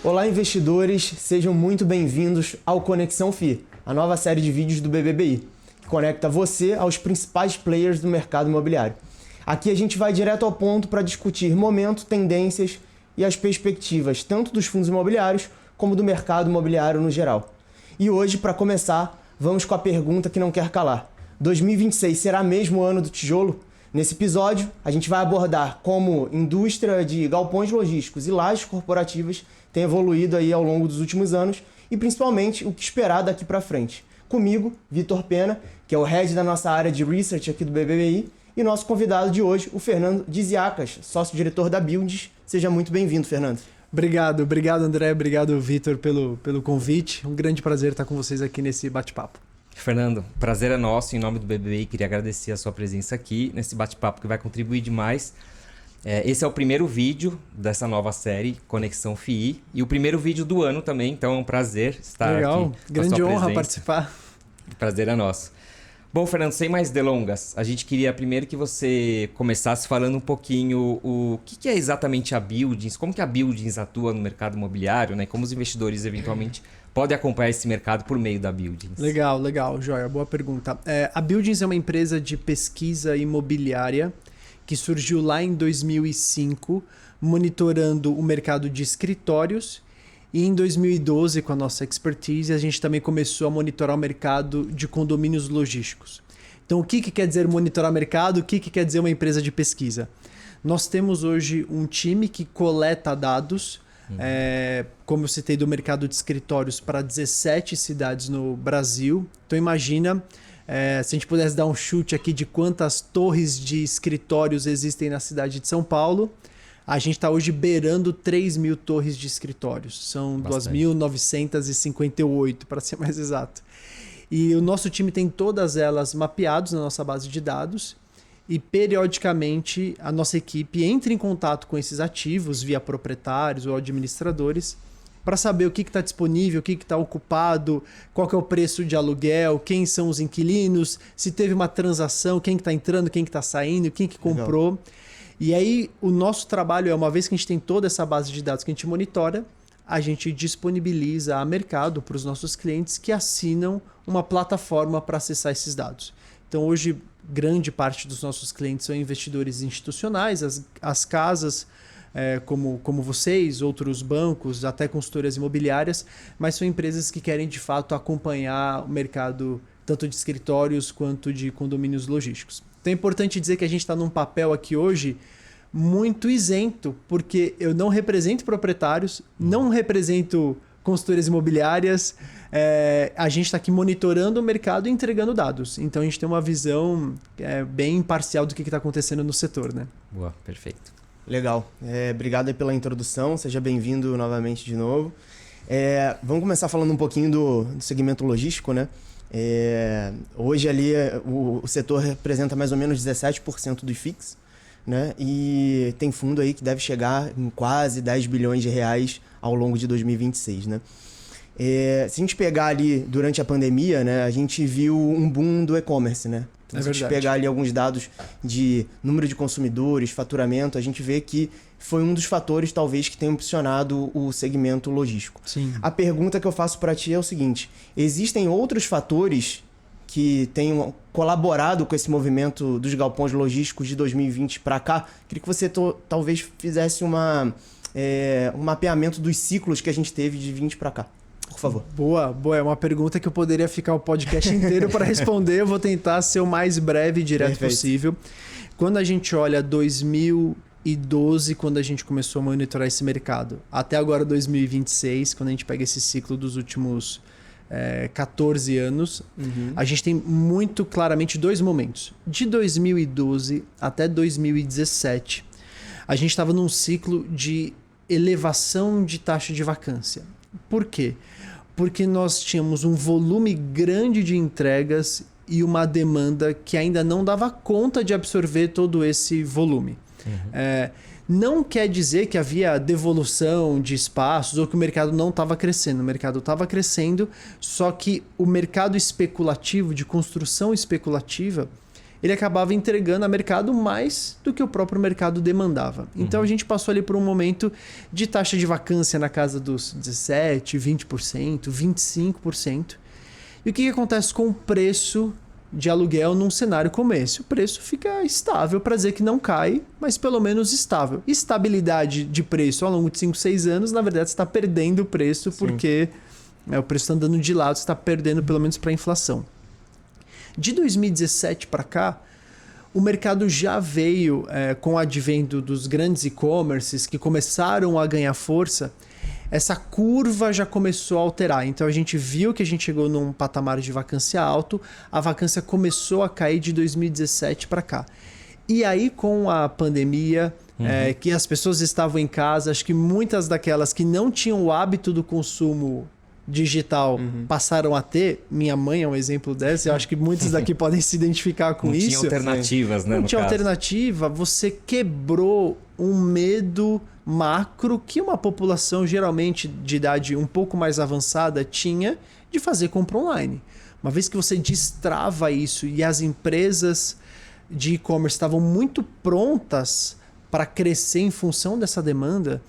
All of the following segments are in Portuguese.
Olá, investidores, sejam muito bem-vindos ao Conexão FI, a nova série de vídeos do BBBI, que conecta você aos principais players do mercado imobiliário. Aqui a gente vai direto ao ponto para discutir momento, tendências e as perspectivas tanto dos fundos imobiliários como do mercado imobiliário no geral. E hoje, para começar, vamos com a pergunta que não quer calar. 2026 será mesmo o ano do tijolo? Nesse episódio, a gente vai abordar como indústria de galpões logísticos e lajes corporativas tem evoluído aí ao longo dos últimos anos e principalmente o que esperar daqui para frente. Comigo, Vitor Pena, que é o head da nossa área de research aqui do BBBI, e nosso convidado de hoje, o Fernando Diziacas, sócio-diretor da Buildings. Seja muito bem-vindo, Fernando. Obrigado André, obrigado Vitor pelo convite. Um grande prazer estar com vocês aqui nesse bate-papo. Fernando, prazer é nosso. Em nome do BBBI, queria agradecer a sua presença aqui nesse bate-papo que vai contribuir demais. Esse é o primeiro vídeo dessa nova série, Conexão FI, e o primeiro vídeo do ano também, então é um prazer estar Legal. aqui. Grande honra participar. Prazer é nosso. Bom, Fernando, sem mais delongas, a gente queria primeiro que você começasse falando um pouquinho o que é exatamente a Buildings, como que a Buildings atua no mercado imobiliário, né? Como os investidores eventualmente podem acompanhar esse mercado por meio da Buildings. Legal, joia, boa pergunta. A Buildings é uma empresa de pesquisa imobiliária que surgiu lá em 2005, monitorando o mercado de escritórios. E em 2012, com a nossa expertise, a gente também começou a monitorar o mercado de condomínios logísticos. Então, o que quer dizer monitorar o mercado? O que quer dizer uma empresa de pesquisa? Nós temos hoje um time que coleta dados, como eu citei, do mercado de escritórios para 17 cidades no Brasil. Então, imagina, se a gente pudesse dar um chute aqui de quantas torres de escritórios existem na cidade de São Paulo. A gente está hoje beirando 3.000 torres de escritórios. São 2.958, para ser mais exato. E o nosso time tem todas elas mapeadas na nossa base de dados. E, periodicamente, a nossa equipe entra em contato com esses ativos, via proprietários ou administradores, para saber o que está disponível, o que está ocupado, qual que é o preço de aluguel, quem são os inquilinos, se teve uma transação, quem está entrando, quem está saindo, quem que comprou. Legal. E aí, o nosso trabalho é, uma vez que a gente tem toda essa base de dados que a gente monitora, a gente disponibiliza a mercado para os nossos clientes que assinam uma plataforma para acessar esses dados. Então, hoje, grande parte dos nossos clientes são investidores institucionais, as casas, como vocês, outros bancos, até consultorias imobiliárias, mas são empresas que querem, de fato, acompanhar o mercado tanto de escritórios quanto de condomínios logísticos. Então é importante dizer que a gente está num papel aqui hoje muito isento, porque eu não represento proprietários, não represento consultorias imobiliárias, a gente está aqui monitorando o mercado e entregando dados. Então a gente tem uma visão bem imparcial do que está acontecendo no setor, né? Boa, perfeito. Legal. Obrigado aí pela introdução, seja bem-vindo novamente de novo. Vamos começar falando um pouquinho do segmento logístico, né? Hoje ali o setor representa mais ou menos 17% do IFIX, né? E tem fundo aí que deve chegar em quase 10 bilhões de reais ao longo de 2026, né? Se a gente pegar ali durante a pandemia, né, a gente viu um boom do e-commerce, né? Então, se a gente pegar ali alguns dados de número de consumidores, faturamento, a gente vê que foi um dos fatores, talvez, que tenha impulsionado o segmento logístico. Sim. A pergunta que eu faço para ti é o seguinte: existem outros fatores que tenham colaborado com esse movimento dos galpões logísticos de 2020 para cá? Queria que você talvez fizesse um mapeamento dos ciclos que a gente teve de 20 para cá. Por favor. Boa. É uma pergunta que eu poderia ficar o podcast inteiro para responder. Eu vou tentar ser o mais breve e direto possível. Quando a gente olha 2012, quando a gente começou a monitorar esse mercado, até agora 2026, quando a gente pega esse ciclo dos últimos 14 anos, a gente tem muito claramente dois momentos. De 2012 até 2017, a gente estava num ciclo de elevação de taxa de vacância. Por quê? Porque nós tínhamos um volume grande de entregas e uma demanda que ainda não dava conta de absorver todo esse volume. Não quer dizer que havia devolução de espaços ou que o mercado não estava crescendo. O mercado estava crescendo, só que o mercado especulativo, de construção especulativa, ele acabava entregando a mercado mais do que o próprio mercado demandava. Então a gente passou ali por um momento de taxa de vacância na casa dos 17%, 20%, 25%. E o que acontece com o preço de aluguel num cenário como esse? O preço fica estável, para dizer que não cai, mas pelo menos estável. Estabilidade de preço ao longo de 5, 6 anos, na verdade você está perdendo o preço, porque o preço está andando de lado, você está perdendo pelo menos para a inflação. De 2017 para cá, o mercado já veio com o advento dos grandes e-commerces que começaram a ganhar força. Essa curva já começou a alterar. Então a gente viu que a gente chegou num patamar de vacância alto, a vacância começou a cair de 2017 para cá. E aí com a pandemia, que as pessoas estavam em casa, acho que muitas daquelas que não tinham o hábito do consumo digital passaram a ter. Minha mãe é um exemplo dessa. Eu acho que muitos daqui podem se identificar com isso. Não tinha alternativas, né? Não tinha alternativa. Você quebrou um medo macro que uma população geralmente de idade um pouco mais avançada tinha de fazer compra online. Uma vez que você destrava isso e as empresas de e-commerce estavam muito prontas para crescer em função dessa demanda,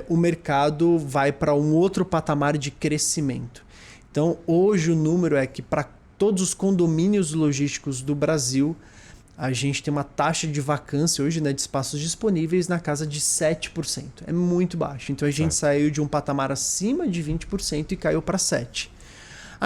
o mercado vai para um outro patamar de crescimento. Então, hoje o número é que para todos os condomínios logísticos do Brasil, a gente tem uma taxa de vacância hoje, né, de espaços disponíveis na casa de 7%. É muito baixo. Então, a gente saiu de um patamar acima de 20% e caiu para 7%.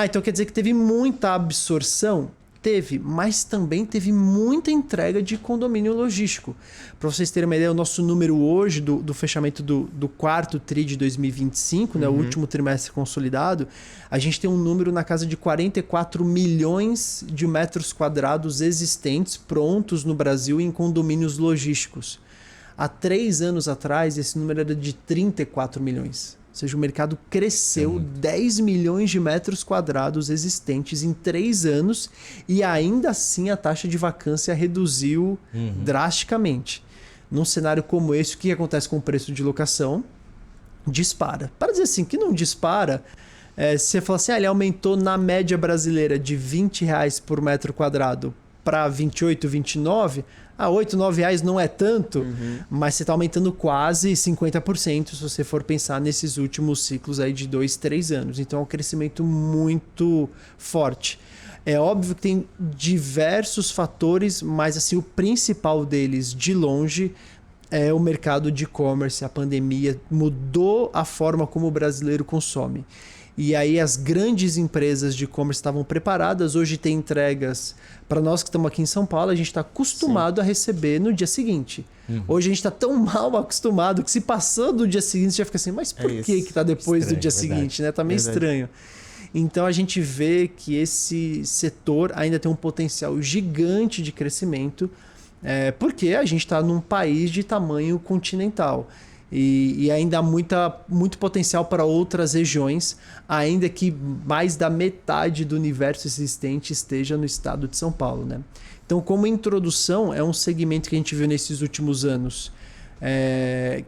Então quer dizer que teve muita absorção? Teve, mas também teve muita entrega de condomínio logístico. Para vocês terem uma ideia, o nosso número hoje do fechamento do quarto TRI de 2025, né, o último trimestre consolidado, a gente tem um número na casa de 44 milhões de metros quadrados existentes, prontos no Brasil em condomínios logísticos. Há 3 anos atrás, esse número era de 34 milhões. Ou seja, o mercado cresceu 10 milhões de metros quadrados existentes em 3 anos e ainda assim a taxa de vacância reduziu drasticamente. Num cenário como esse, o que acontece com o preço de locação? Dispara. Para dizer assim, que não dispara, se você falar assim, ele aumentou na média brasileira de R$20 por metro quadrado para 28, 29, R$8, R$9 não é tanto, mas você está aumentando quase 50% se você for pensar nesses últimos ciclos aí de 2, 3 anos. Então é um crescimento muito forte. É óbvio que tem diversos fatores, mas assim, o principal deles, de longe, é o mercado de e-commerce. A pandemia mudou a forma como o brasileiro consome. E aí as grandes empresas de e-commerce estavam preparadas. Hoje tem entregas. Para nós que estamos aqui em São Paulo, a gente está acostumado a receber no dia seguinte. Hoje a gente está tão mal acostumado que se passou do dia seguinte, você já fica assim, mas por que está depois do dia seguinte? Né? Tá meio estranho. Então a gente vê que esse setor ainda tem um potencial gigante de crescimento, porque a gente está num país de tamanho continental. E ainda há muito potencial para outras regiões, ainda que mais da metade do universo existente esteja no estado de São Paulo, né? Então, como introdução, é um segmento que a gente viu nesses últimos anos,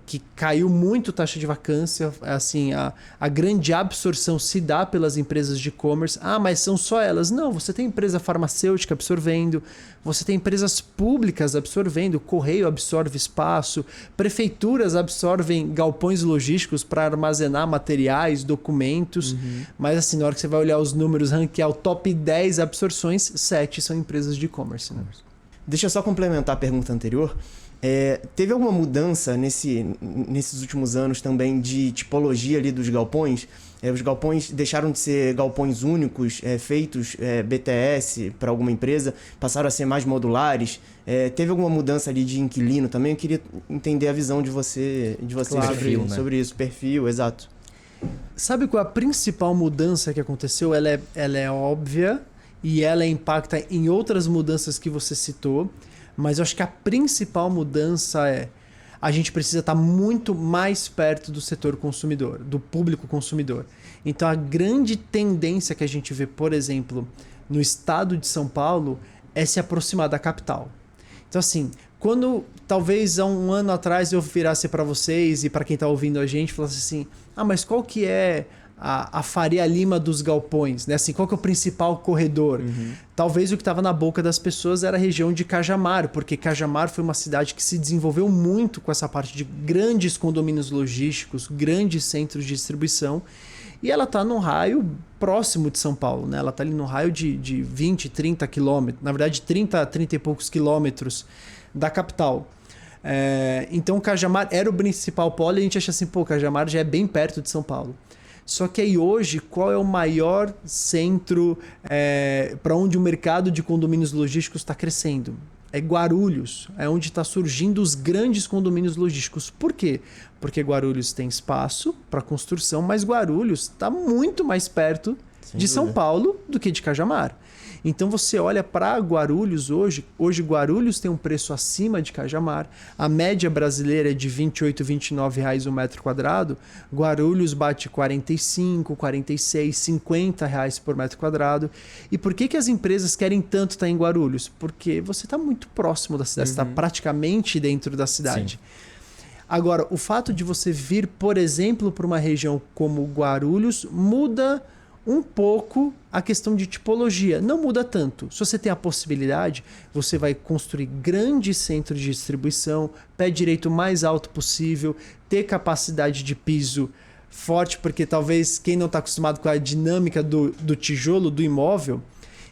que caiu muito a taxa de vacância, assim, a grande absorção se dá pelas empresas de e-commerce. Mas são só elas? Não, você tem empresa farmacêutica absorvendo, você tem empresas públicas absorvendo, o Correio absorve espaço, prefeituras absorvem galpões logísticos para armazenar materiais, documentos, mas assim, na hora que você vai olhar os números, ranquear o top 10 absorções, 7 são empresas de e-commerce. Né? Deixa eu só complementar a pergunta anterior. Teve alguma mudança nesses últimos anos também de tipologia ali dos galpões? Os galpões deixaram de ser galpões únicos, feitos BTS para alguma empresa, passaram a ser mais modulares. Teve alguma mudança ali de inquilino também? Eu queria entender a visão de vocês Claro, sobre isso, perfil, exato. Sabe qual é a principal mudança que aconteceu? Ela é óbvia e ela impacta em outras mudanças que você citou. Mas eu acho que a principal mudança a gente precisa estar muito mais perto do setor consumidor, do público consumidor. Então a grande tendência que a gente vê, por exemplo, no estado de São Paulo, é se aproximar da capital. Então assim, quando talvez há um ano atrás eu virasse para vocês e para quem está ouvindo a gente, falasse assim, mas qual que é a Faria Lima dos galpões, né? Assim, qual que é o principal corredor? Talvez o que estava na boca das pessoas era a região de Cajamar, porque Cajamar foi uma cidade que se desenvolveu muito com essa parte de grandes condomínios logísticos, grandes centros de distribuição, e ela está num raio próximo de São Paulo, né? Ela está ali no raio de 20, 30 quilômetros, na verdade 30 e poucos quilômetros da capital. Então Cajamar era o principal polo e a gente acha assim, pô, Cajamar já é bem perto de São Paulo. Só que aí hoje, qual é o maior centro para onde o mercado de condomínios logísticos está crescendo? É Guarulhos, é onde está surgindo os grandes condomínios logísticos. Por quê? Porque Guarulhos tem espaço para construção, mas Guarulhos está muito mais perto de São Paulo do que de Cajamar. Então você olha para Guarulhos hoje Guarulhos tem um preço acima de Cajamar, a média brasileira é de R$ 28, R$ 29 reais o metro quadrado, Guarulhos bate 45, 46, 50 reais por metro quadrado. E por que as empresas querem tanto estar em Guarulhos? Porque você está muito próximo da cidade, você está praticamente dentro da cidade. Sim. Agora, o fato de você vir, por exemplo, para uma região como Guarulhos, muda um pouco a questão de tipologia. Não muda tanto. Se você tem a possibilidade, você vai construir grandes centros de distribuição, pé direito mais alto possível, ter capacidade de piso forte, porque talvez quem não está acostumado com a dinâmica do tijolo, do imóvel,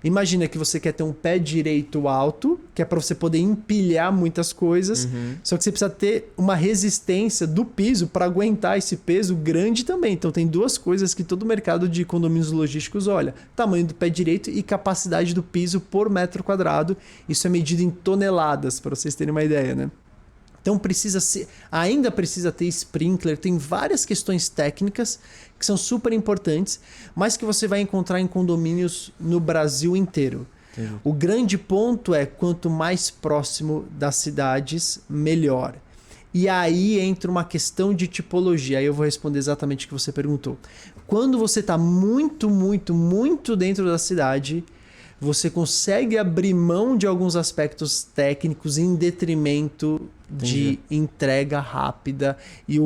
imagina que você quer ter um pé direito alto, que é para você poder empilhar muitas coisas, só que você precisa ter uma resistência do piso para aguentar esse peso grande também. Então tem duas coisas que todo mercado de condomínios logísticos olha: tamanho do pé direito e capacidade do piso por metro quadrado. Isso é medido em toneladas, para vocês terem uma ideia, né? Então ainda precisa ter sprinkler, tem várias questões técnicas que são super importantes, mas que você vai encontrar em condomínios no Brasil inteiro. Entendi. O grande ponto é quanto mais próximo das cidades, melhor. E aí entra uma questão de tipologia. Aí eu vou responder exatamente o que você perguntou. Quando você está muito, muito, muito dentro da cidade, você consegue abrir mão de alguns aspectos técnicos em detrimento de entrega rápida e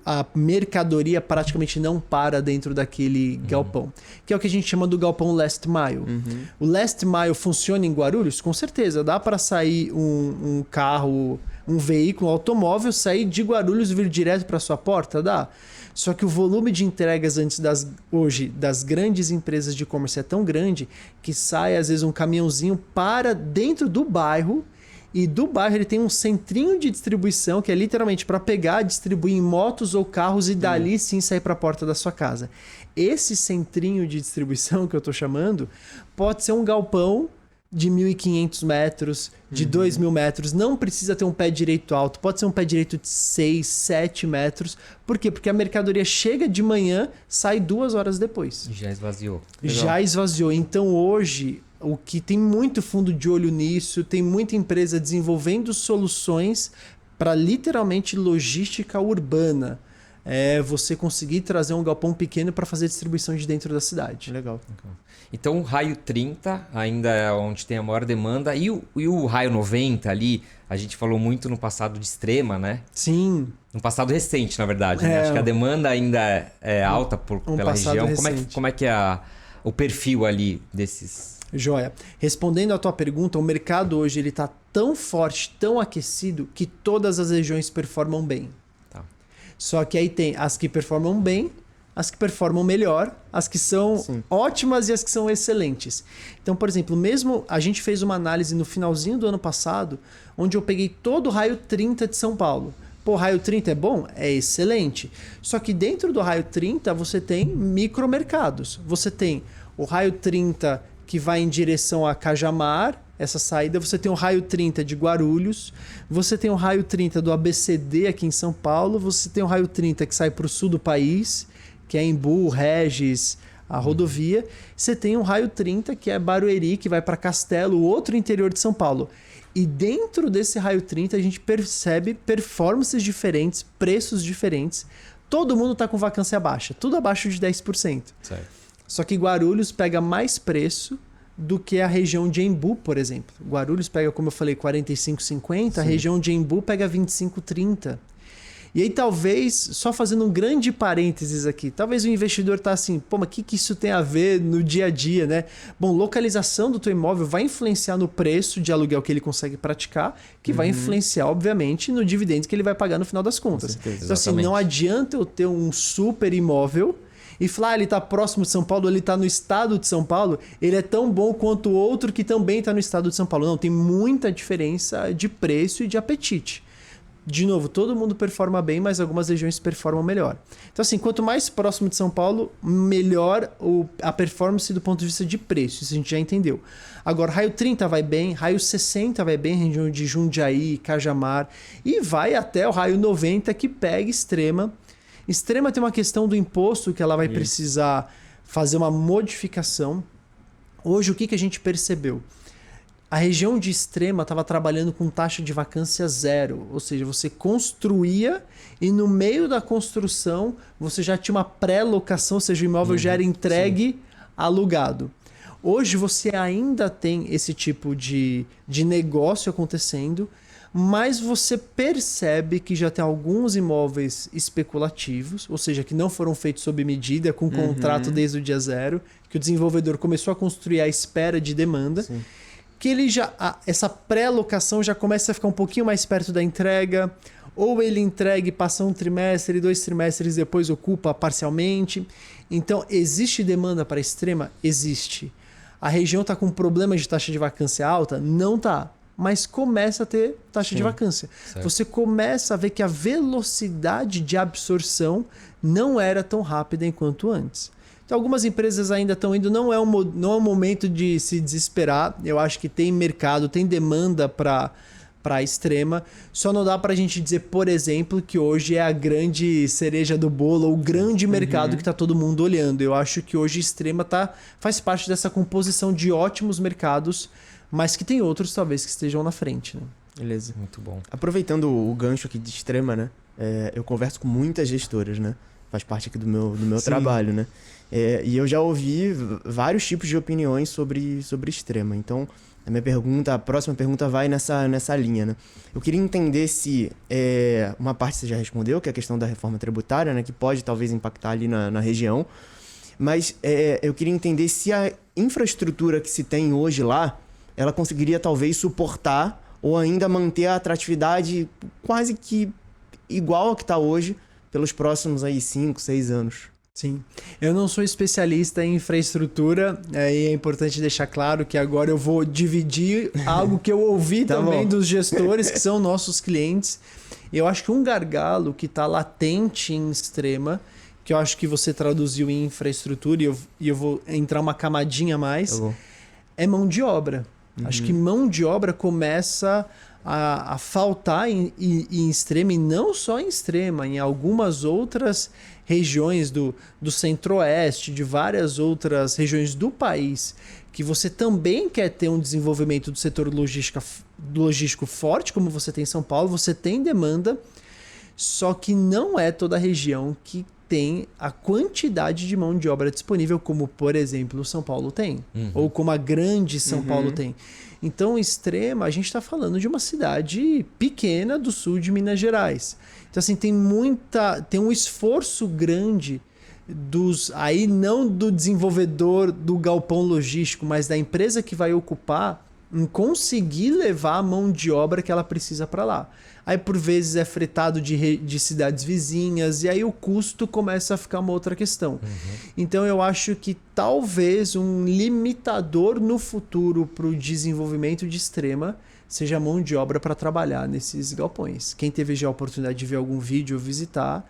a mercadoria praticamente não para dentro daquele galpão, que é o que a gente chama do galpão last mile. O last mile funciona em Guarulhos? Com certeza, dá para sair um carro, um veículo, um automóvel, sair de Guarulhos e vir direto para sua porta? Dá. Só que o volume de entregas hoje das grandes empresas de e-commerce é tão grande que sai às vezes um caminhãozinho para dentro do bairro, e do bairro ele tem um centrinho de distribuição que é literalmente para pegar, distribuir em motos ou carros e dali sim sair para a porta da sua casa. Esse centrinho de distribuição que eu estou chamando pode ser um galpão de 1.500 metros, de 2.000 metros, não precisa ter um pé direito alto, pode ser um pé direito de 6, 7 metros. Por quê? Porque a mercadoria chega de manhã, sai 2 horas depois. Já esvaziou. Já esvaziou. Então hoje, o que tem muito fundo de olho nisso, tem muita empresa desenvolvendo soluções para literalmente logística urbana. É você conseguir trazer um galpão pequeno para fazer distribuição de dentro da cidade. Legal. Então o raio 30 ainda é onde tem a maior demanda. E o raio 90 ali, a gente falou muito no passado de Extrema, né? Sim. No passado recente, na verdade. Né? Acho que a demanda ainda é alta pela região. Como é que é o perfil ali desses... Joia. Respondendo à tua pergunta, o mercado hoje está tão forte, tão aquecido, que todas as regiões performam bem. Tá. Só que aí tem as que performam bem, as que performam melhor, as que são ótimas e as que são excelentes. Então, por exemplo, mesmo a gente fez uma análise no finalzinho do ano passado, onde eu peguei todo o raio 30 de São Paulo. Pô, raio 30 é bom? É excelente. Só que dentro do raio 30 você tem micromercados. Você tem o raio 30 que vai em direção a Cajamar, essa saída. Você tem o raio 30 de Guarulhos, você tem o raio 30 do ABCD aqui em São Paulo, você tem o raio 30 que sai para o sul do país, que é Embu, Regis, a rodovia. Você tem o raio 30 que é Barueri, que vai para Castelo, o outro interior de São Paulo. E dentro desse raio 30 a gente percebe performances diferentes, preços diferentes. Todo mundo está com vacância baixa, tudo abaixo de 10%. Certo. Só que Guarulhos pega mais preço do que a região de Embu, por exemplo. Guarulhos pega, como eu falei, 45,50, a região de Embu pega 25,30. E aí talvez, só fazendo um grande parênteses aqui, talvez o investidor tá assim, pô, mas o que isso tem a ver no dia a dia, né? Bom, localização do teu imóvel vai influenciar no preço de aluguel que ele consegue praticar, que vai influenciar, obviamente, no dividendo que ele vai pagar no final das contas. Então assim, não adianta eu ter um super imóvel e falar, ele está próximo de São Paulo, ele está no estado de São Paulo, ele é tão bom quanto o outro que também está no estado de São Paulo. Não, tem muita diferença de preço e de apetite. De novo, todo mundo performa bem, mas algumas regiões performam melhor. Então assim, quanto mais próximo de São Paulo, melhor a performance do ponto de vista de preço. Isso a gente já entendeu. Agora, raio 30 vai bem, raio 60 vai bem, região de Jundiaí, Cajamar, e vai até o raio 90 que pega Extrema. Extrema tem uma questão do imposto que ela vai precisar fazer uma modificação. Hoje, o que a gente percebeu? A região de Extrema estava trabalhando com taxa de vacância zero, ou seja, você construía e no meio da construção você já tinha uma pré-locação, ou seja, o imóvel já era entregue, alugado. Hoje você ainda tem esse tipo de negócio acontecendo, mas você percebe que já tem alguns imóveis especulativos, ou seja, que não foram feitos sob medida, com contrato desde o dia zero, que o desenvolvedor começou a construir à espera de demanda. Sim. Que ele essa pré-locação já começa a ficar um pouquinho mais perto da entrega, ou ele entrega e passa um trimestre, 2 trimestres depois ocupa parcialmente. Então, existe demanda para Extrema? Existe. A região está com problemas de taxa de vacância alta? Não está. Mas começa a ter taxa de vacância. Certo. Você começa a ver que a velocidade de absorção não era tão rápida enquanto antes. Então, algumas empresas ainda estão indo, não é um momento de se desesperar. Eu acho que tem mercado, tem demanda para Extrema. Só não dá para a gente dizer, por exemplo, que hoje é a grande cereja do bolo, ou o grande mercado que está todo mundo olhando. Eu acho que hoje Extrema faz parte dessa composição de ótimos mercados, mas que tem outros talvez que estejam na frente. Né? Beleza. Muito bom. Aproveitando o gancho aqui de Extrema, né? Eu converso com muitas gestoras, né? Faz parte aqui do meu trabalho, né? E eu já ouvi vários tipos de opiniões sobre Extrema. Então, a próxima pergunta vai nessa linha, né? Eu queria entender se uma parte você já respondeu, que é a questão da reforma tributária, né? Que pode talvez impactar ali na região. Mas eu queria entender se a infraestrutura que se tem hoje lá, ela conseguiria talvez suportar ou ainda manter a atratividade quase que igual a que está hoje pelos próximos 5, 6 anos. Sim. Eu não sou especialista em infraestrutura e é importante deixar claro que agora eu vou dividir algo que eu ouvi também dos gestores, que são nossos clientes. Eu acho que um gargalo que está latente em Extrema, que eu acho que você traduziu em infraestrutura e eu vou entrar uma camadinha a mais, é mão de obra. Acho que mão de obra começa a faltar em Extrema, e não só em Extrema, em algumas outras regiões do centro-oeste, de várias outras regiões do país, que você também quer ter um desenvolvimento do setor logístico forte, como você tem em São Paulo, você tem demanda, só que não é toda a região que tem a quantidade de mão de obra disponível, como, por exemplo, São Paulo tem, ou como a grande São Paulo tem. Então, Extrema, a gente está falando de uma cidade pequena do sul de Minas Gerais. Então, assim, tem um esforço grande aí não do desenvolvedor do galpão logístico, mas da empresa que vai ocupar, em conseguir levar a mão de obra que ela precisa para lá. Aí, por vezes, é fretado de cidades vizinhas, e aí o custo começa a ficar uma outra questão. Então, eu acho que talvez um limitador no futuro para o desenvolvimento de Extrema seja a mão de obra para trabalhar nesses galpões. Quem teve já a oportunidade de ver algum vídeo ou visitar,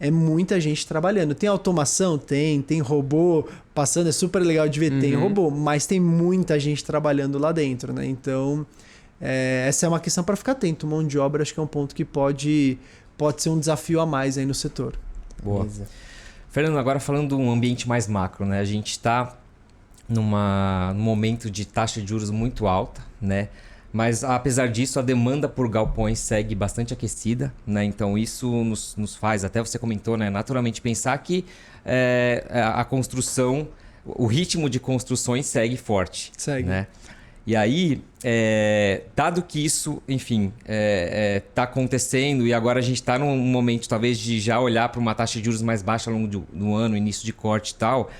é muita gente trabalhando. Tem automação? Tem robô passando, é super legal de ver, tem robô, mas tem muita gente trabalhando lá dentro, né? Então, essa é uma questão para ficar atento. Mão de obra acho que é um ponto que pode ser um desafio a mais aí no setor. Boa. Fernando, agora falando de um ambiente mais macro, né? A gente está num momento de taxa de juros muito alta, né? Mas, apesar disso, a demanda por galpões segue bastante aquecida, né? Então, isso nos faz, até você comentou, né? Naturalmente pensar que a construção, o ritmo de construções segue forte. Segue. Né? E aí, dado que isso, enfim, está acontecendo e agora a gente está num momento talvez de já olhar para uma taxa de juros mais baixa ao longo do ano, início de corte e tal,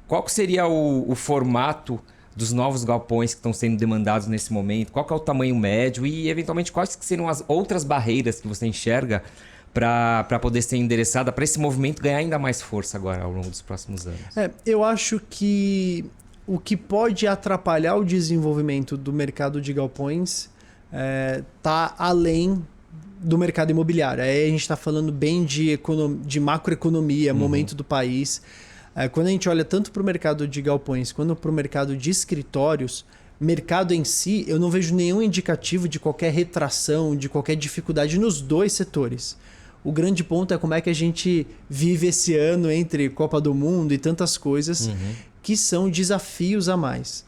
qual que seria o formato dos novos galpões que estão sendo demandados nesse momento? Qual que é o tamanho médio e, eventualmente, quais que seriam as outras barreiras que você enxerga para poder ser endereçada, para esse movimento ganhar ainda mais força agora ao longo dos próximos anos? Eu acho que o que pode atrapalhar o desenvolvimento do mercado de galpões está além do mercado imobiliário. Aí a gente está falando bem de macroeconomia, momento do país. Quando a gente olha tanto para o mercado de galpões quanto para o mercado de escritórios, mercado em si, eu não vejo nenhum indicativo de qualquer retração, de qualquer dificuldade nos dois setores. O grande ponto é como é que a gente vive esse ano entre Copa do Mundo e tantas coisas que são desafios a mais.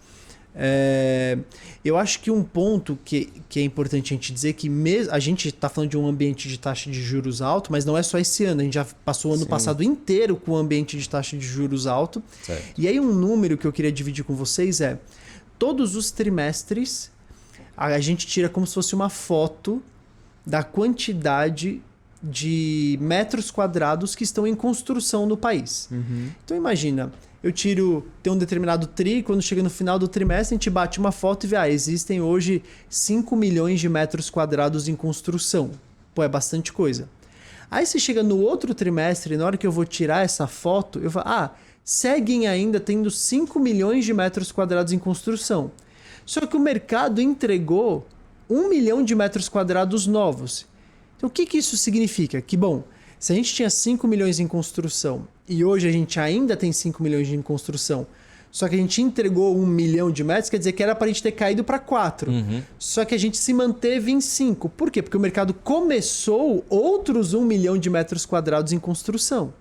Eu acho que um ponto que é importante a gente dizer que a gente está falando de um ambiente de taxa de juros alto, mas não é só esse ano. A gente já passou o ano passado inteiro com um ambiente de taxa de juros alto. Certo. E aí um número que eu queria dividir com vocês todos os trimestres a gente tira como se fosse uma foto da quantidade de metros quadrados que estão em construção no país. Então imagina, tem um determinado quando chega no final do trimestre, a gente bate uma foto e vê, existem hoje 5 milhões de metros quadrados em construção. Pô, é bastante coisa. Aí você chega no outro trimestre, na hora que eu vou tirar essa foto, eu falo, seguem ainda tendo 5 milhões de metros quadrados em construção. Só que o mercado entregou 1 milhão de metros quadrados novos. Então o que isso significa? Que, bom, se a gente tinha 5 milhões em construção e hoje a gente ainda tem 5 milhões em construção, só que a gente entregou 1 milhão de metros, quer dizer que era para a gente ter caído para 4. Só que a gente se manteve em 5. Por quê? Porque o mercado começou outros 1 milhão de metros quadrados em construção.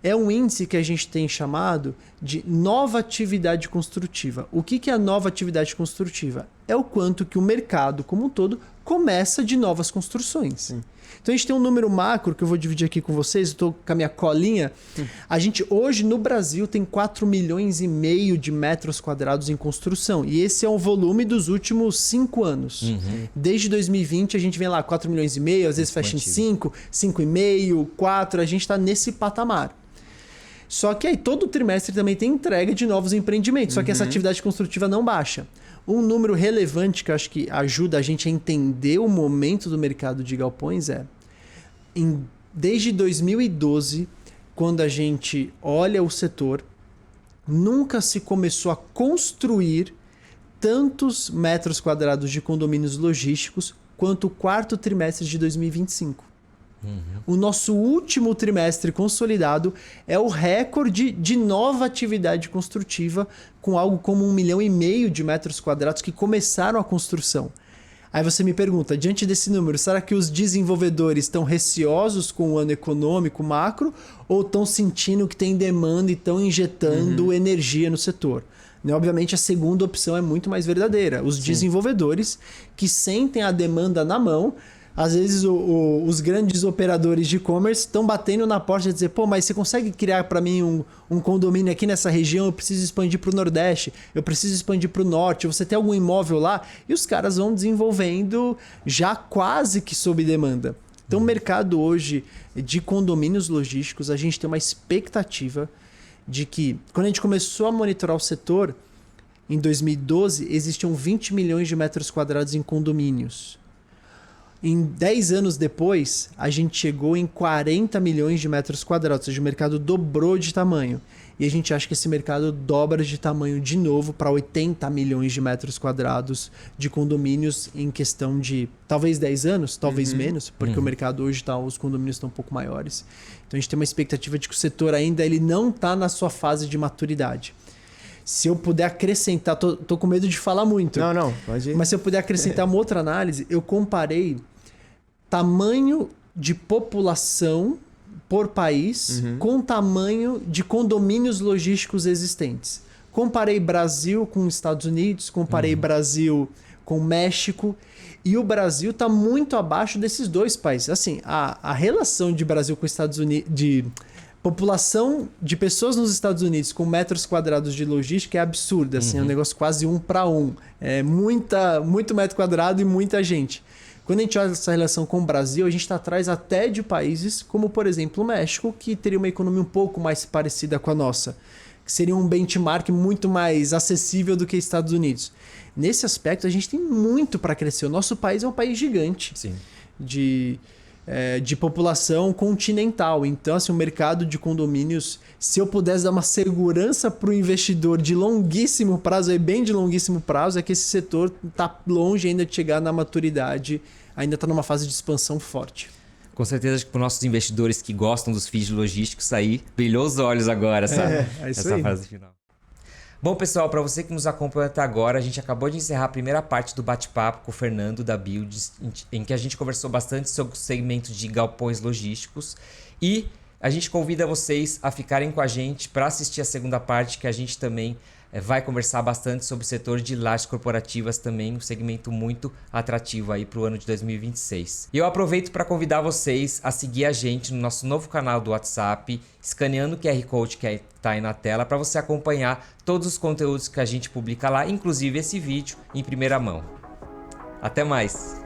É um índice que a gente tem chamado de nova atividade construtiva. O que é a nova atividade construtiva? É o quanto que o mercado como um todo começa de novas construções. Sim. Então a gente tem um número macro que eu vou dividir aqui com vocês, estou com a minha colinha. A gente hoje no Brasil tem 4 milhões e meio de metros quadrados em construção. E esse é o volume dos últimos 5 anos. Desde 2020 a gente vem lá 4 milhões e meio, às vezes fecha em 5, 5,5, 4, a gente está nesse patamar. Só que aí todo trimestre também tem entrega de novos empreendimentos, só que essa atividade construtiva não baixa. Um número relevante que eu acho que ajuda a gente a entender o momento do mercado de galpões desde 2012, quando a gente olha o setor, nunca se começou a construir tantos metros quadrados de condomínios logísticos quanto o quarto trimestre de 2025. O nosso último trimestre consolidado é o recorde de nova atividade construtiva, com algo como 1,5 milhão de metros quadrados que começaram a construção. Aí você me pergunta, diante desse número, será que os desenvolvedores estão receosos com o ano econômico macro ou estão sentindo que tem demanda e estão injetando energia no setor? Obviamente a segunda opção é muito mais verdadeira. Os desenvolvedores que sentem a demanda na mão. Às vezes os grandes operadores de e-commerce estão batendo na porta e dizer, mas você consegue criar para mim um condomínio aqui nessa região? Eu preciso expandir para o Nordeste, eu preciso expandir para o Norte, você tem algum imóvel lá? E os caras vão desenvolvendo já quase que sob demanda. Então o mercado hoje de condomínios logísticos, a gente tem uma expectativa de que, quando a gente começou a monitorar o setor, em 2012 existiam 20 milhões de metros quadrados em condomínios. Em 10 anos depois, a gente chegou em 40 milhões de metros quadrados, ou seja, o mercado dobrou de tamanho. E a gente acha que esse mercado dobra de tamanho de novo para 80 milhões de metros quadrados de condomínios em questão de talvez 10 anos, talvez menos, porque o mercado hoje os condomínios estão um pouco maiores. Então a gente tem uma expectativa de que o setor ainda não está na sua fase de maturidade. Se eu puder acrescentar, tô com medo de falar muito. Não, pode ir. Mas se eu puder acrescentar uma outra análise, eu comparei tamanho de população por país com tamanho de condomínios logísticos existentes. Comparei Brasil com Estados Unidos, comparei Brasil com México, e o Brasil está muito abaixo desses dois países. Assim, a relação de Brasil com Estados Unidos, de população de pessoas nos Estados Unidos com metros quadrados de logística é absurda, assim, é um negócio quase 1 para 1. É muito metro quadrado e muita gente. Quando a gente olha essa relação com o Brasil, a gente está atrás até de países como, por exemplo, o México, que teria uma economia um pouco mais parecida com a nossa, que seria um benchmark muito mais acessível do que Estados Unidos. Nesse aspecto, a gente tem muito para crescer. O nosso país é um país gigante. Sim. De população continental. Então, assim, o mercado de condomínios, se eu pudesse dar uma segurança para o investidor de longuíssimo prazo, bem de longuíssimo prazo, é que esse setor está longe ainda de chegar na maturidade, ainda está numa fase de expansão forte. Com certeza que para os nossos investidores que gostam dos FIIs logísticos aí, brilhou os olhos agora essa fase final. Bom, pessoal, para você que nos acompanha até agora, a gente acabou de encerrar a primeira parte do bate-papo com o Fernando da Buildings, em que a gente conversou bastante sobre o segmento de galpões logísticos e a gente convida vocês a ficarem com a gente para assistir a segunda parte, que a gente também vai conversar bastante sobre o setor de lajes corporativas também, um segmento muito atrativo aí para o ano de 2026. E eu aproveito para convidar vocês a seguir a gente no nosso novo canal do WhatsApp, escaneando o QR Code que está aí na tela, para você acompanhar todos os conteúdos que a gente publica lá, inclusive esse vídeo em primeira mão. Até mais!